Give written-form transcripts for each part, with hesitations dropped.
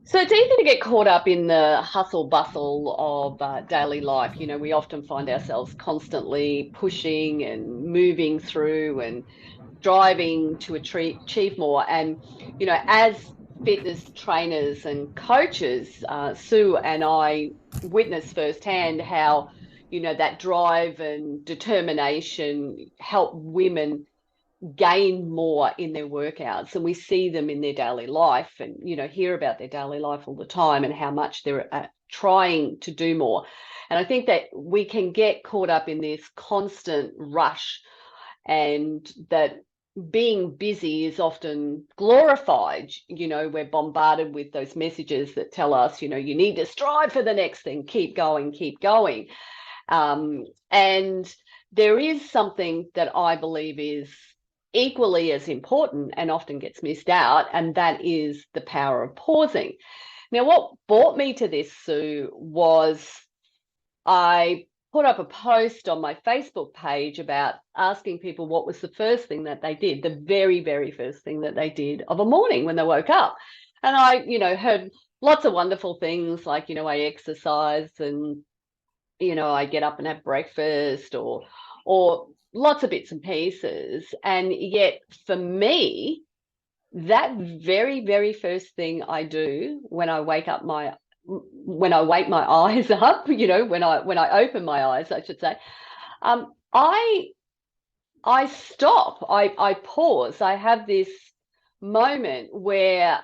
So it's easy to get caught up in the hustle bustle of daily life. You know, we often find ourselves constantly pushing and moving through and striving to achieve more. And, you know, as fitness trainers and coaches, Sue and I witnessed firsthand how, you know, that drive and determination help women gain more in their workouts, and we see them in their daily life and hear about their daily life all the time and how much they're trying to do more. And I think that we can get caught up in this constant rush, and that being busy is often glorified. We're bombarded with those messages that tell us, you need to strive for the next thing, keep going, keep going. And there is something that I believe is equally as important and often gets missed out, and that is the power of pausing. Now, what brought me to this, Sue, was I put up a post on my Facebook page about asking people what was the first thing that they did, the very, very first thing that they did of a morning when they woke up. And I, heard lots of wonderful things like, I exercise and, I get up and have breakfast, or lots of bits and pieces. And yet for me, that very, very first thing I do when I wake my eyes up, when I open my eyes, I should say, I stop, I pause, I have this moment where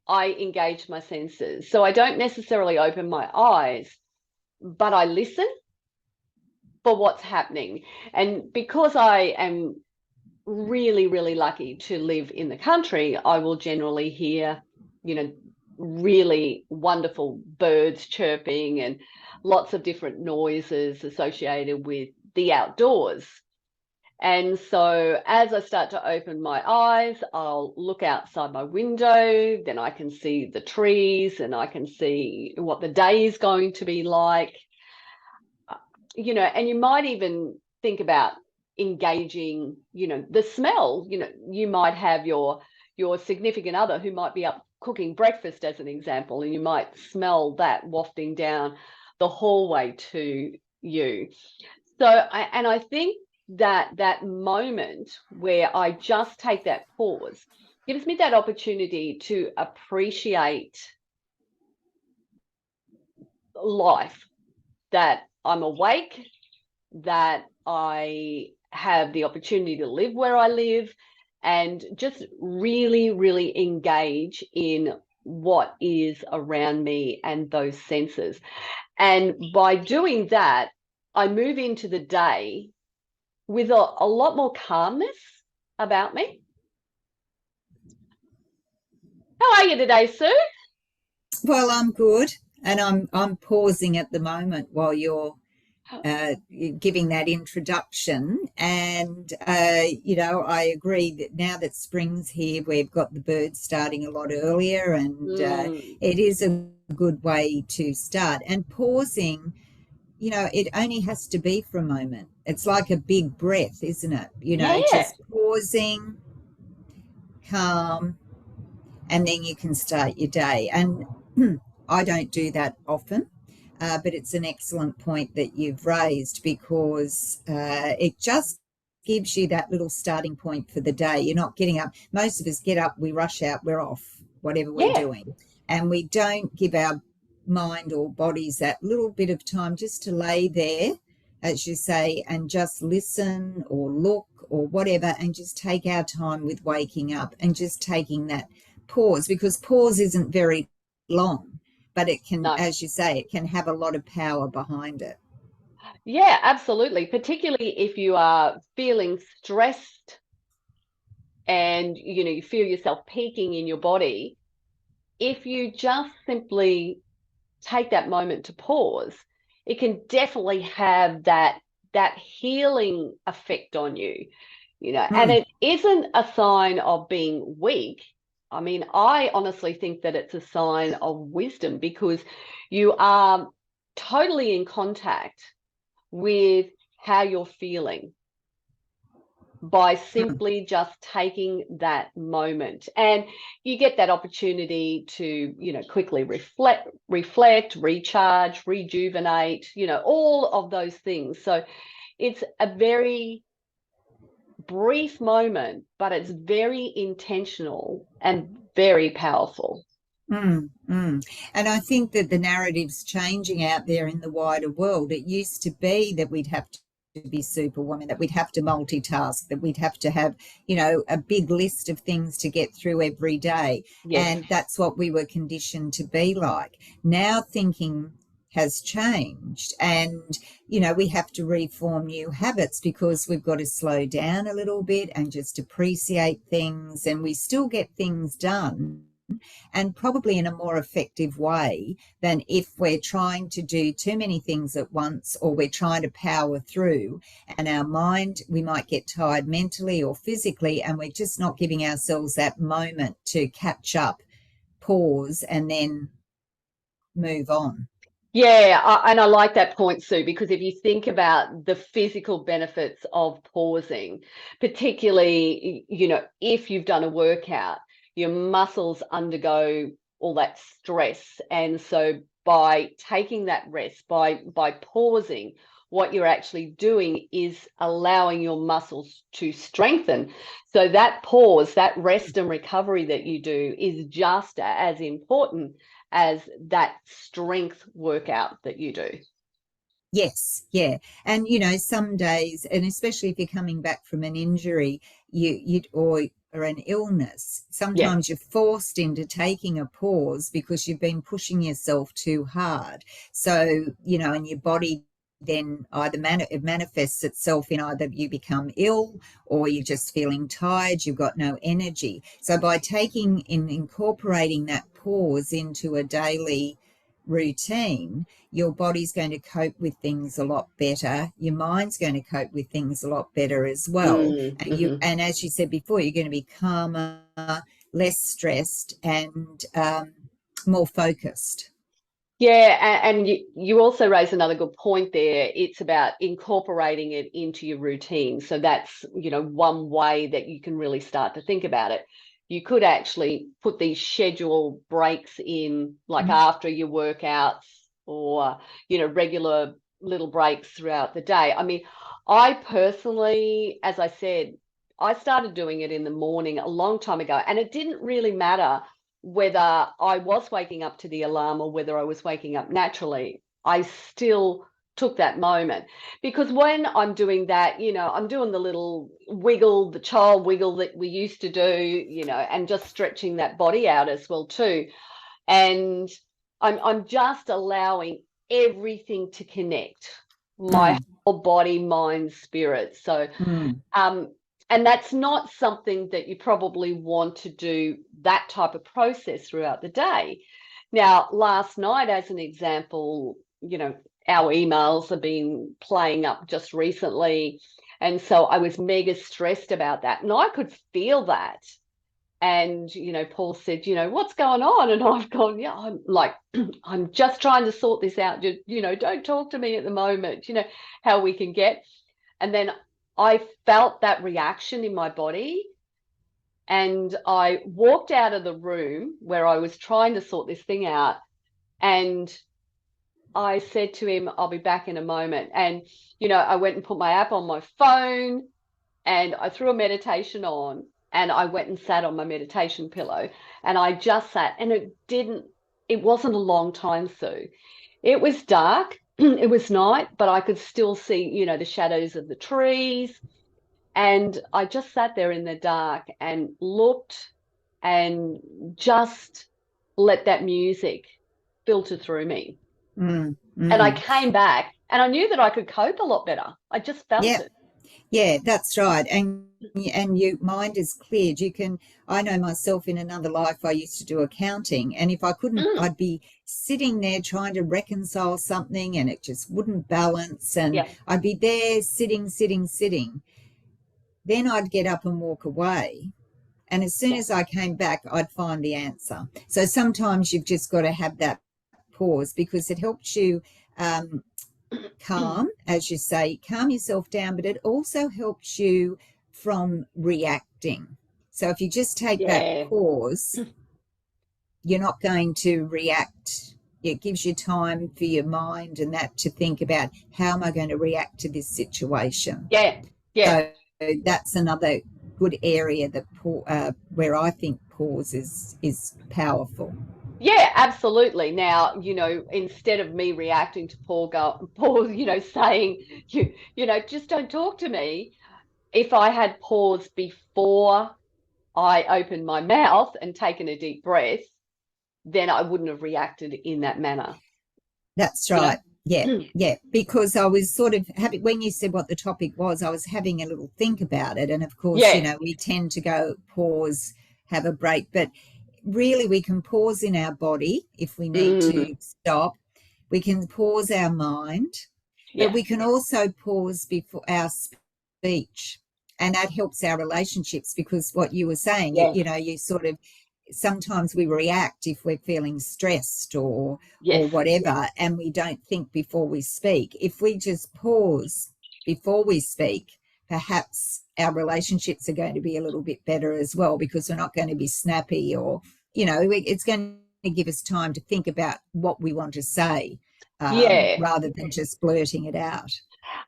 I engage my senses. So I don't necessarily open my eyes, but I listen for what's happening. And because I am really, really lucky to live in the country, I will generally hear, really wonderful birds chirping and lots of different noises associated with the outdoors. And so as I start to open my eyes, I'll look outside my window, then I can see the trees and I can see what the day is going to be like. And you might even think about engaging, the smell. You might have your significant other who might be up cooking breakfast, as an example, and you might smell that wafting down the hallway to you. So I think that moment where I just take that pause gives me that opportunity to appreciate life, that I'm awake, that I have the opportunity to live where I live, and just really, really engage in what is around me and those senses. And by doing that, I move into the day with a lot more calmness about me. How are you today, Sue? Well, I'm good, and I'm pausing at the moment while you're giving that introduction. And I agree that now that spring's here, we've got the birds starting a lot earlier, and it is a good way to start. And pausing, it only has to be for a moment. It's like a big breath, isn't it? Yeah. Just pausing, calm, and then you can start your day. And I don't do that often, but it's an excellent point that you've raised, because it just gives you that little starting point for the day. You're not getting up. Most of us get up, we rush out, we're off, whatever we're Yeah. doing. And we don't give our mind or bodies that little bit of time just to lay there, as you say, and just listen or look or whatever, and just take our time with waking up and just taking that pause, because pause isn't very long, but it can, No. as you say, it can have a lot of power behind it. Yeah, absolutely. Particularly if you are feeling stressed and you feel yourself peaking in your body. If you just simply take that moment to pause, it can definitely have that healing effect on you. And Hmm. it isn't a sign of being weak. I mean, I honestly think that it's a sign of wisdom, because you are totally in contact with how you're feeling. by Mm. simply just taking that moment. And you get that opportunity to, quickly reflect, recharge, rejuvenate, all of those things. So it's a very brief moment, but it's very intentional and very powerful. Mm, mm. And I think that the narrative's changing out there in the wider world. It used to be that we'd have to be superwoman, that we'd have to multitask, that we'd have to have, a big list of things to get through every day. Yes. And that's what we were conditioned to be like. Now thinking has changed, and we have to reform new habits because we've got to slow down a little bit and just appreciate things, and we still get things done, and probably in a more effective way than if we're trying to do too many things at once, or we're trying to power through, and our mind, we might get tired mentally or physically, and we're just not giving ourselves that moment to catch up, pause, and then move on. Yeah, and I like that point, Sue, because if you think about the physical benefits of pausing, particularly, if you've done a workout, your muscles undergo all that stress. And so by taking that rest, by pausing, what you're actually doing is allowing your muscles to strengthen. So that pause, that rest and recovery that you do is just as important as that strength workout that you do. Yes, yeah. And some days, and especially if you're coming back from an injury, or an illness, Yeah. sometimes you're forced into taking a pause because you've been pushing yourself too hard. So, and your body then either it manifests itself in either you become ill, or you're just feeling tired, you've got no energy. So by incorporating that pause into a daily routine, your body's going to cope with things a lot better. Your mind's going to cope with things a lot better as well. Mm-hmm. And as you said before, you're going to be calmer, less stressed, and more focused. Yeah, and you also raise another good point there. It's about incorporating it into your routine. So that's, one way that you can really start to think about it. You could actually put these scheduled breaks in, like after your workouts, or, regular little breaks throughout the day. I mean, I personally, as I said, I started doing it in the morning a long time ago, and it didn't really matter whether I was waking up to the alarm or whether I was waking up naturally. I still took that moment, because when I'm doing that, I'm doing the little wiggle, the child wiggle that we used to do, and just stretching that body out as well too. And I'm just allowing everything to connect, my Mm, whole body, mind, spirit. So mm, and that's not something that you probably want to do, that type of process throughout the day. Now, last night, as an example, our emails have been playing up just recently. And so I was mega stressed about that. And I could feel that. And, Paul said, what's going on? And I've gone, yeah, I'm like, I'm just trying to sort this out. Don't talk to me at the moment, how we can get. And then I felt that reaction in my body, and I walked out of the room where I was trying to sort this thing out. And I said to him, I'll be back in a moment. And, I went and put my app on my phone, and I threw a meditation on, and I went and sat on my meditation pillow, and I just sat, and it wasn't a long time, Sue. It was dark, it was night, but I could still see, the shadows of the trees. And I just sat there in the dark and looked, and just let that music filter through me. mm, And I mm. came back, and I knew that I could cope a lot better. I just felt Yeah, it. yeah, that's right. And your mind is cleared. I know myself, in another life I used to do accounting, and if I couldn't, Mm, I'd be sitting there trying to reconcile something, and it just wouldn't balance, and yeah, I'd be there sitting, sitting, sitting. Then I'd get up and walk away. And as soon yeah. as I came back, I'd find the answer. So sometimes you've just got to have that pause, because it helps you calm, as you say, calm yourself down, but it also helps you from reacting. So if you just take that Yeah. pause, you're not going to react. It gives you time for your mind and that to think about, how am I going to react to this situation? Yeah. Yeah. So that's another good area that where I think pause is powerful. Yeah, absolutely. Now, instead of me reacting to Paul, saying, just don't talk to me. If I had paused before I opened my mouth and taken a deep breath, then I wouldn't have reacted in that manner, That's you know? right. Yeah, yeah. Because I was sort of having, when you said what the topic was, I was having a little think about it. And of course, Yeah. we tend to go pause, have a break, but really we can pause in our body if we need Mm, to stop. We can pause our mind, but yeah. we can also pause before our speech. And that helps our relationships, because what you were saying, Yes. you sort of, sometimes we react if we're feeling stressed or Yes. whatever, and we don't think before we speak. If we just pause before we speak, perhaps our relationships are going to be a little bit better as well, because we're not going to be snappy, or it's going to give us time to think about what we want to say, Yeah. rather than just blurting it out.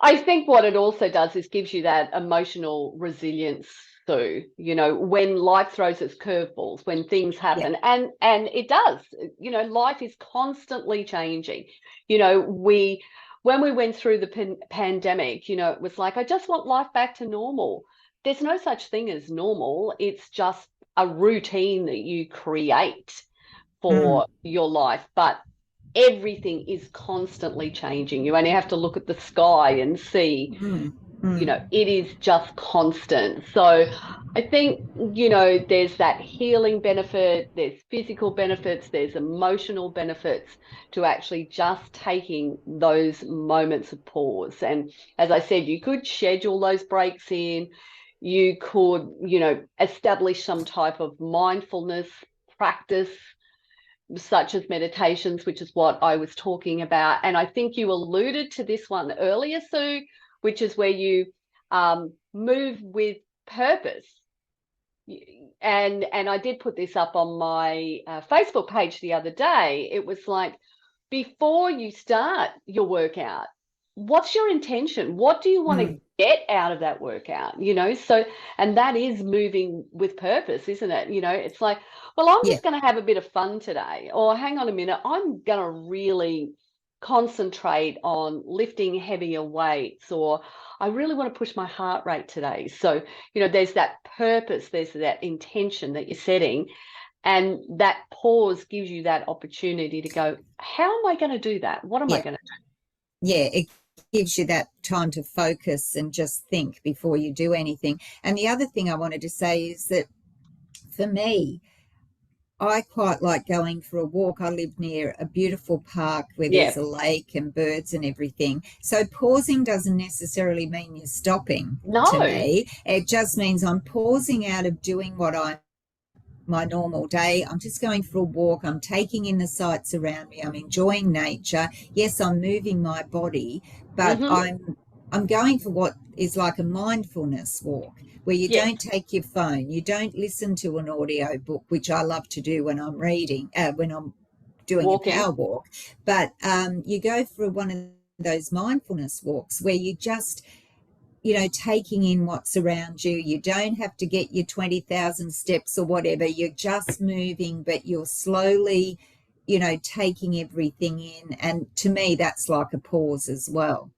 I think what it also does is gives you that emotional resilience, Sue. When life throws its curveballs, when things Yeah. happen, and it does. Life is constantly changing. We when we went through the pandemic, it was like, I just want life back to normal. There's no such thing as normal. It's just a routine that you create Mm, for your life, but everything is constantly changing. You only have to look at the sky and see, mm, mm, it is just constant. So I think, there's that healing benefit, there's physical benefits, there's emotional benefits to actually just taking those moments of pause. And as I said, you could schedule those breaks in, you could, establish some type of mindfulness practice, such as meditations, which is what I was talking about. And I think you alluded to this one earlier, Sue, which is where you move with purpose. And I did put this up on my Facebook page the other day. It was like, before you start your workout, what's your intention? What do you want mm. to get out of that workout? So, and that is moving with purpose, isn't it? It's like, well, I'm Yeah, just going to have a bit of fun today. Or hang on a minute, I'm going to really concentrate on lifting heavier weights, or I really want to push my heart rate today. So, there's that purpose, there's that intention that you're setting. And that pause gives you that opportunity to go, how am I going to do that? What am I yeah, going to do? yeah. It gives you that time to focus and just think before you do anything. And the other thing I wanted to say is that, for me, I quite like going for a walk. I live near a beautiful park where there's Yeah. a lake and birds and everything. So pausing doesn't necessarily mean you're stopping, to No. me. It just means I'm pausing out of doing what I'm my normal day. I'm just going for a walk. I'm taking in the sights around me. I'm enjoying nature. Yes, I'm moving my body, but Mm-hmm. I'm going for what is like a mindfulness walk, where you Yes. don't take your phone, you don't listen to an audio book, which I love to do when I'm reading, when I'm doing a Walking. power walk, but you go for one of those mindfulness walks where you just, taking in what's around you. You don't have to get your 20,000 steps or whatever. You're just moving, but you're slowly, taking everything in. And to me, that's like a pause as well.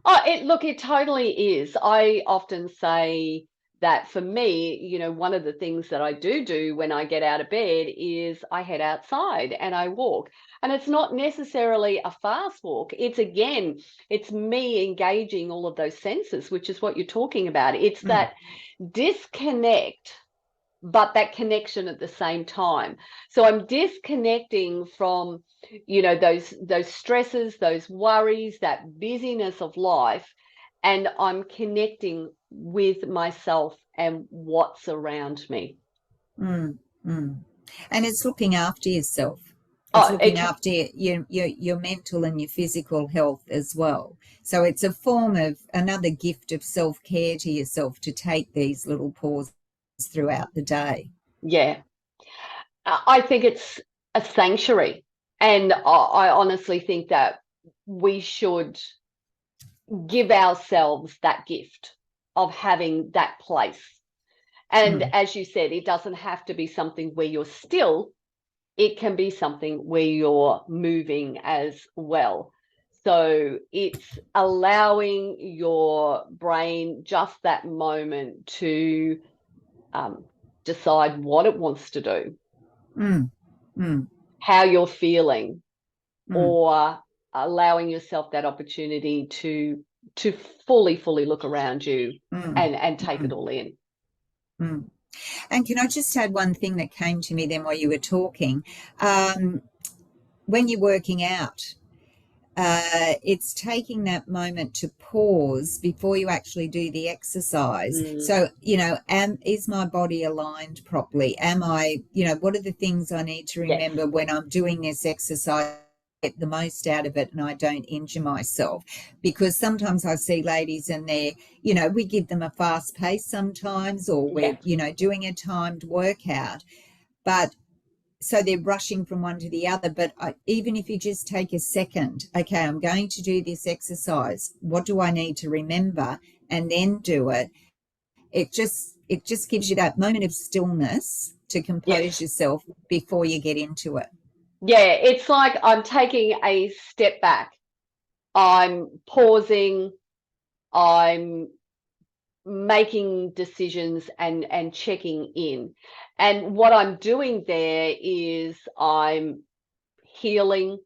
Oh, it totally is. I often say that for me, one of the things that I do when I get out of bed is I head outside and I walk. And it's not necessarily a fast walk. It's me engaging all of those senses, which is what you're talking about. It's Mm, that disconnect, but that connection at the same time. So I'm disconnecting from, those stresses, those worries, that busyness of life, and I'm connecting with myself and what's around me. mm, mm. And it's looking after yourself. It's Oh, looking after your mental and your physical health as well. So it's a form of another gift of self-care to yourself to take these little pauses throughout the day. yeah. I think it's a sanctuary. And I honestly think that we should give ourselves that gift of having that place. And as you said, it doesn't have to be something where you're still, it can be something where you're moving as well. So it's allowing your brain just that moment to decide what it wants to do, Mm, mm, how you're feeling, mm, or allowing yourself that opportunity to fully look around you mm, and take it mm, all in. mm. And can I just add one thing that came to me then while you were talking? When you're working out, it's taking that moment to pause before you actually do the exercise. So, is my body aligned properly? Am I, what are the things I need to Yes, remember when I'm doing this exercise? Get the most out of it and I don't injure myself, because sometimes I see ladies and we give them a fast pace sometimes, or we're yeah, doing a timed workout, but so they're rushing from one to the other. But even if you just take a second, okay, I'm going to do this exercise, what do I need to remember, and then do it, it just gives you that moment of stillness to compose yes. yourself before you get into it. Yeah, it's like I'm taking a step back. I'm pausing, I'm making decisions and checking in. And what I'm doing there is I'm healing,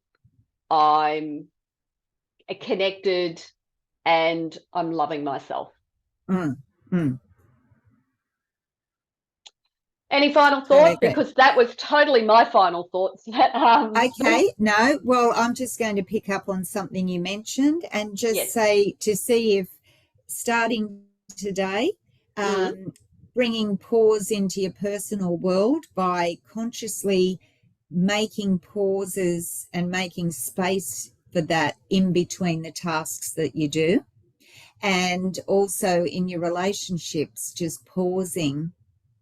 I'm connected, and I'm loving myself. Mm, mm. Any final Totally thoughts? agree. Because that was totally my final thoughts. Sue? Okay, no, well, I'm just going to pick up on something you mentioned and just Yes. say to see if starting today, Mm, bringing pause into your personal world by consciously making pauses and making space for that in between the tasks that you do. And also in your relationships, just pausing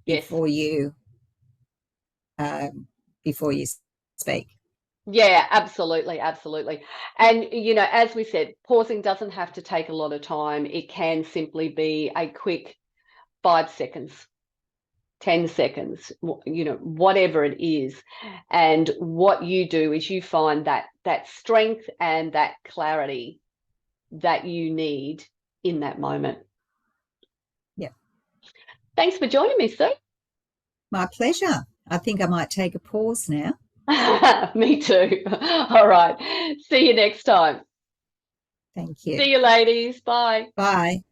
yes. before you before you speak. Yeah, absolutely, absolutely. And as we said, pausing doesn't have to take a lot of time. It can simply be a quick 5 seconds, 10 seconds, whatever it is. And what you do is you find that strength and that clarity that you need in that moment. Yeah, Thanks for joining me, Sue. my pleasure. I think I might take a pause now. Me too. All right. See you next time. Thank you. See you, ladies. Bye. Bye.